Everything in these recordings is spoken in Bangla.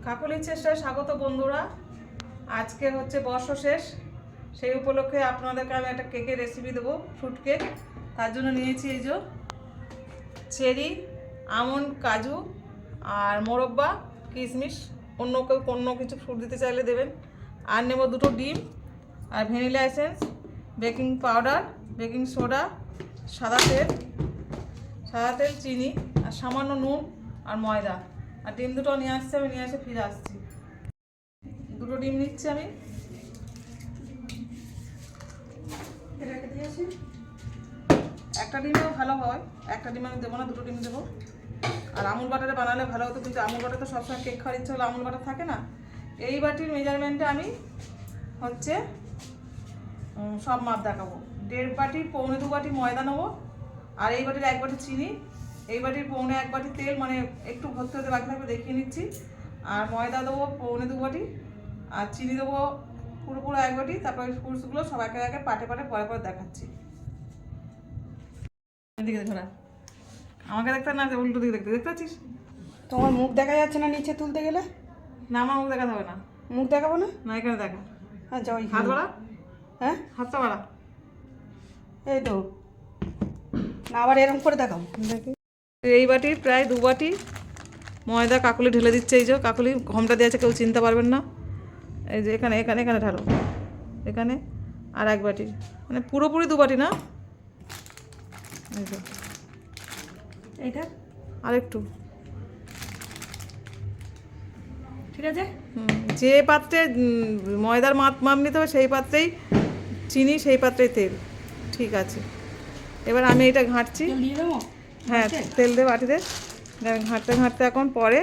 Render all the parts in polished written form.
কাকলির চেষ্টায় স্বাগত বন্ধুরা। আজকে হচ্ছে বর্ষশেষ, সেই উপলক্ষে আপনাদেরকে আমি একটা কেকের রেসিপি দেবো, ফ্রুট কেক। তার জন্য নিয়েছি এই যে চেরি, আমন্ড, কাজু আর মোরব্বা, কিশমিশ। অন্য কেউ অন্য কিছু ফ্রুট দিতে চাইলে দেবেন। আর নেব 2টো ডিম আর vanilla essence, baking powder, baking soda, সাদা তেল, চিনি আর সামান্য নুন আর ময়দা। আর ডিম দুটো নিয়ে আসছি, আমি নিয়ে এসে ফিরে আসছি। 2টো ডিম নিচ্ছি আমি। একটা ডিমেও ভালো হয়, একটা ডিম আমি দেবো না, 2টো ডিম দেবো। আর আমুল বাটারে বানালে ভালো হতো, কিন্তু আমুল বাটার তো সবসময় কেক খাওয়ার ইচ্ছে হলে আমুল বাটার থাকে না। এই বাটির মেজারমেন্টে আমি হচ্ছে সব মাপ দেখাবো। 1.5 বাটি, 1.25 বাটি ময়দা নেবো। আর এই বাটির 1 বাটি চিনি, এই বাটির 1.25 বাটি তেল, মানে একটু ভর্তি হতে বাকি থাকবে, দেখিয়ে নিচ্ছি। আর ময়দা দেবো 1.25 বাটি, আর চিনি দেবো পুরো 1 বাটি। তারপর ওই ফ্রুটসগুলো সব একে একে পাটে পরে দেখাচ্ছি। এদিকে ধরা, আমাকে দেখতে না, উল্টো দিকে দেখতে পাচ্ছিস? তোমার মুখ দেখা যাচ্ছে না নিচে তুলতে গেলে। না, আমার মুখ দেখাতে হবে না। মুখ দেখাবো না? না, এখানে দেখা। আচ্ছা, ওই হাত বাড়া। হ্যাঁ, হাতটা বাড়া। এই তো। না, আবার এরকম করে দেখাও। দেখি। এই বাটির প্রায় 2 বাটি ময়দা কাকলি ঢেলে দিচ্ছে। এই যে কাকলি ঘমটা দিয়ে আছে, কেউ চিনতে পারবেন না। এই যে এখানে এখানে এখানে ঢালো, এখানে। আর 1 বাটি, মানে পুরোপুরি 2 বাটি না। এই যে এইটা আর একটু। ঠিক আছে। যে পাত্রে ময়দার মাপ নিতে হবে, সেই পাত্রেই চিনি, সেই পাত্রেই তেল। ঠিক আছে, এবার আমি এটা ঘাঁটছি। দিয়ে দেবো। হ্যাঁ, তেল দিয়ে বাটিতে ঘাঁটতে ঘাঁটতে এখন পরে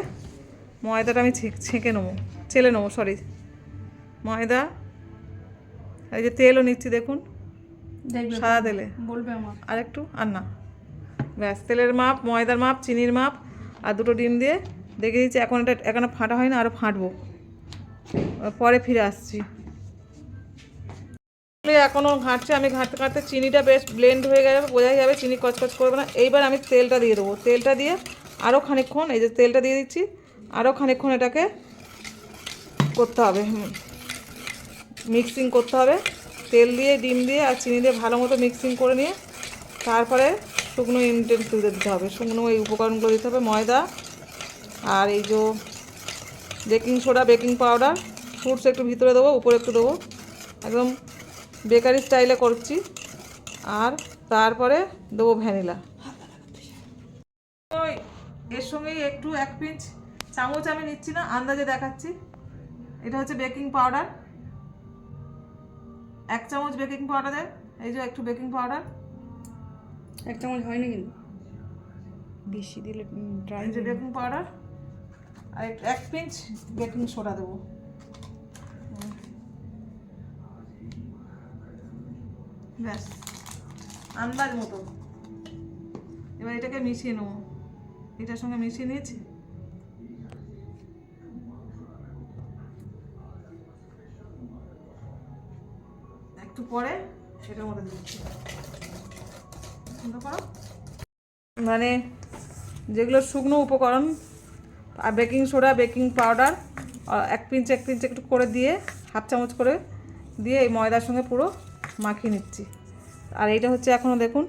ময়দাটা আমি ছেঁকে নেবো, চেলে নেবো, সরি। ময়দা, এই যে তেলও নিচ্ছি, দেখুন, সাদা তেলে বলবে আমার। আর একটু, আর না, ব্যাস। তেলের মাপ, ময়দার মাপ, চিনির মাপ আর 2টো ডিম দিয়ে দেখে দিচ্ছি। এখন এটা এখনো ফাটা হয় না, আরও ফাটবো, পরে ফিরে আসছি। এখনও ঘাঁটছে, আমি ঘাঁটতে চিনিটা বেশ ব্লেন্ড হয়ে গেছে, বোঝাই যাবে চিনি কচকচ করবে না। এইবার আমি তেলটা দিয়ে দেবো। তেলটা দিয়ে আরও খানিকক্ষণ, এই যে তেলটা দিয়ে দিচ্ছি, আরও খানিকক্ষণ এটাকে করতে হবে, মিক্সিং করতে হবে। তেল দিয়ে, ডিম দিয়ে আর চিনি দিয়ে ভালো মতো মিক্সিং করে নিয়ে তারপরে শুকনো ইনগ্রেডিয়েন্টস দিতে হবে, শুকনো এই উপকরণগুলো দিতে হবে। ময়দা আর এই যে baking soda, baking powder, fruits একটু ভিতরে দেবো, উপরে একটু দেবো, একদম বেকারি স্টাইলে করছি। আর তারপরে দেবো ভ্যানিলা। ওই এর সঙ্গেই একটু 1 পিঞ্চ, চামচ আমি নিচ্ছি না, আন্দাজে দেখাচ্ছি। এটা হচ্ছে বেকিং পাউডার, 1 চামচ বেকিং পাউডার। এই যে একটু বেকিং পাউডার, 1 চামচ হয়নি কিন্তু, বেশি দিলে ড্রাই। এই যে বেকিং পাউডার। আর 1 পিঞ্চ বেকিং সোডা দেবো। ব্যাস, আন্দাজ মতো। এবার এটাকে মিশিয়ে নেবো, এটার সঙ্গে মিশিয়ে নিয়েছি। একটু পরে এটার মধ্যে দিচ্ছি, মানে যেগুলো শুকনো উপকরণ, আর baking soda, baking powder 1 pinch একটু করে দিয়ে, 1/2 চামচ করে দিয়ে এই ময়দার সঙ্গে পুরো মাখিয়ে নিচ্ছি। আর এইটা হচ্ছে এখনও, দেখুন,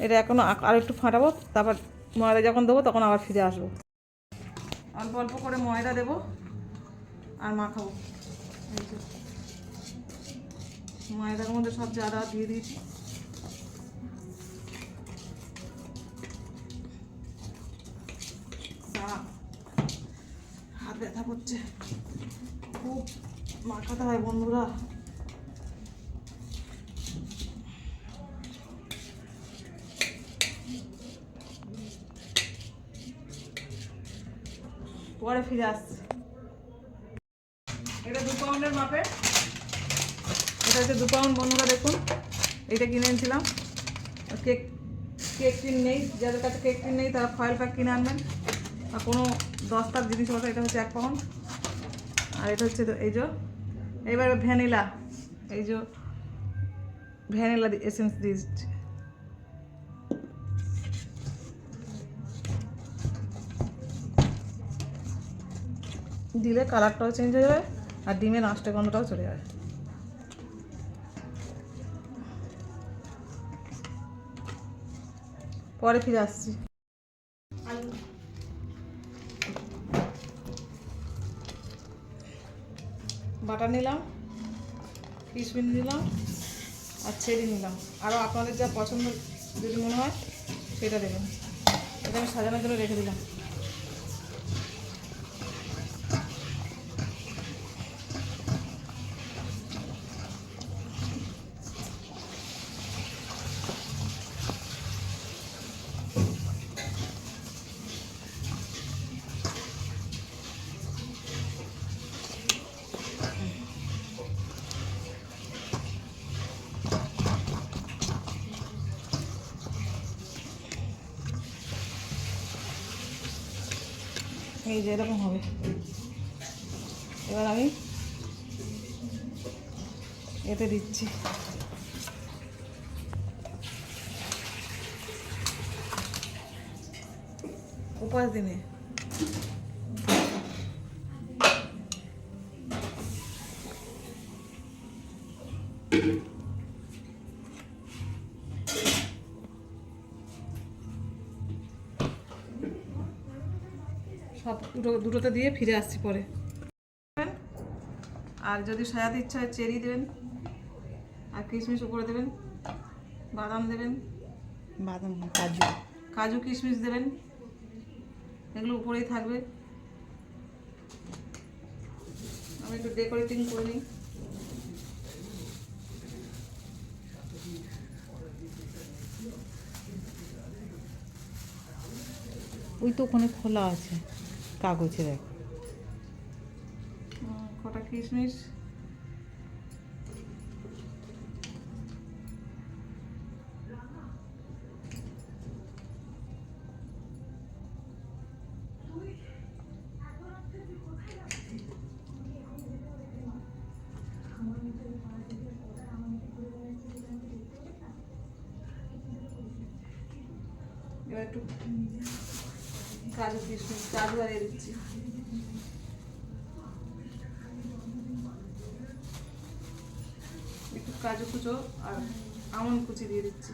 এটা এখনও আর একটু ফাটাবো, তারপর ময়দা যখন দেবো তখন আবার ফিরে আসবো। অল্প অল্প করে ময়দা দেবো আর মাখাবো। এই যে ময়দার মধ্যে সব জাদা দিয়ে দিয়েছি। হাত ব্যথা করছে, খুব মাখাতে হয় বন্ধুরা। পরে ফিরে আসছে। এটা 2 পাউন্ডের মাপে, এটা হচ্ছে 2 পাউন্ড বন্ধুরা। দেখুন, এইটা কিনে এনেছিলাম। কেক টিন নেই, যাদের কাছে কেক টিন নেই তারা ফয়েল প্যাক কিনে আনবেন, আর কোনো দস্তার জিনিসপত্র। এটা হচ্ছে 1 পাউন্ড। আর এটা হচ্ছে এই যে, এবার ভ্যানিলা, এই যে ভ্যানিলা এসেন্স দিয়েছি। দিলে কালারটাও চেঞ্জ হয়ে যাবে আর ডিমের আঁশটা গন্ধটাও চলে যাবে। পরে ফিরে আসছি। বাটার নিলাম, কিশমিশ নিলাম আর চেরি নিলাম। আরও আপনাদের যা পছন্দ যদি মনে হয় সেটা দেবেন। এটা আমি সাজানোর জন্য রেখে দিলাম। এই যে এরকম হবে। এবার আমি এতে দিচ্ছি উপাস দিনে সব দুটোতে দিয়ে ফিরে আসছি পরে। আর যদি সাজাতে ইচ্ছা হয় চেরি দেবেন আর কিশমিশ উপরে দেবেন, বাদাম দেবেন, বাদাম কাজু কাজু কিশমিশ দেবেন, এগুলো উপরেই থাকবে। আমি একটু ডেকোরেটিং করে নিই। ওই তো ওখানে খোলা আছে কাগজে দেখ। কটা কিশমিশ, এবার একটু কাজু কিশমিশ কাজু আর দিচ্ছি। একটু কাজু কুচো আর আমন্ড কুচি দিয়ে দিচ্ছি।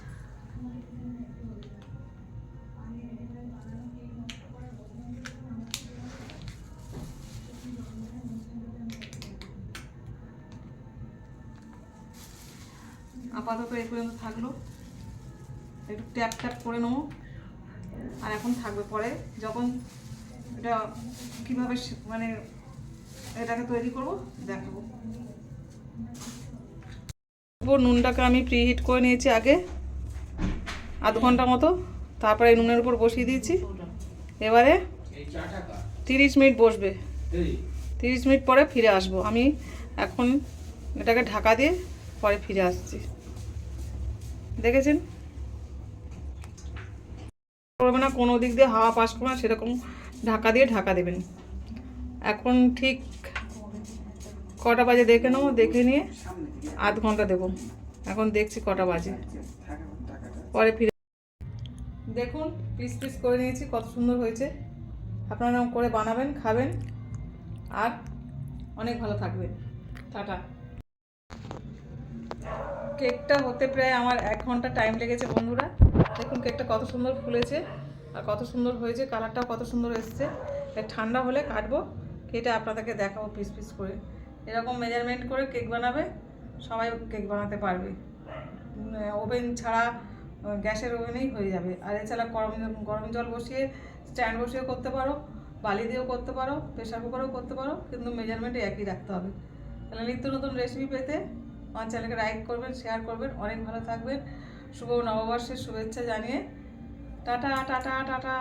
আপাতত এই পর্যন্ত থাকলো, একটু ট্যাপ ট্যাপ করে নেবো। আর এখন থাকবে, পরে যখন এটা কীভাবে মানে এটাকে তৈরি করবো দেখাবো। নুনটাকে আমি প্রিহিট করে নিয়েছি আগে আধ ঘন্টা মতো, তারপরে নুনের উপর বসিয়ে দিয়েছি। এবারে 30 মিনিট বসবে, 30 মিনিট পরে ফিরে আসবো। আমি এখন এটাকে ঢাকা দিয়ে পরে ফিরে আসছি। দেখেছেন, করবে না কোনো দিক দিয়ে হাওয়া পাস করবে না, সেরকম ঢাকা দিয়ে ঢাকা দেবেন। এখন ঠিক কটা বাজে দেখে নেবো, দেখে নিয়ে আধ ঘন্টা দেবো। এখন দেখছি কটা বাজে, পরে ফিরে। দেখুন পিস পিস করে নিয়েছি, কত সুন্দর হয়েছে। আপনারা এরকম করে বানাবেন, খাবেন আর অনেক ভালো থাকবেন। টাটা। কেকটা হতে প্রায় আমার 1 ঘন্টা টাইম লেগেছে বন্ধুরা। দেখুন কেকটা কত সুন্দর ফুলেছে আর কত সুন্দর হয়েছে, কালারটাও কত সুন্দর এসছে। ঠান্ডা হলে কাটবো, কেটে আপনাদেরকে দেখাবো পিস পিস করে। এরকম মেজারমেন্ট করে কেক বানাবে, সবাই কেক বানাতে পারবে। ওভেন ছাড়া গ্যাসের ওভেনেই হয়ে যাবে। আর এছাড়া গরম জল বসিয়ে স্ট্যান্ড বসিয়েও করতে পারো, বালি দিয়েও করতে পারো, প্রেশার কুকারেও করতে পারো, কিন্তু মেজারমেন্ট একই রাখতে হবে। তাহলে নিত্য নতুন রেসিপি পেতে আমার চ্যানেলকে লাইক করবেন, শেয়ার করবেন। অনেক ভালো থাকবেন। শুভ নববর্ষের শুভেচ্ছা জানিয়ে টাটা টাটা টাটা।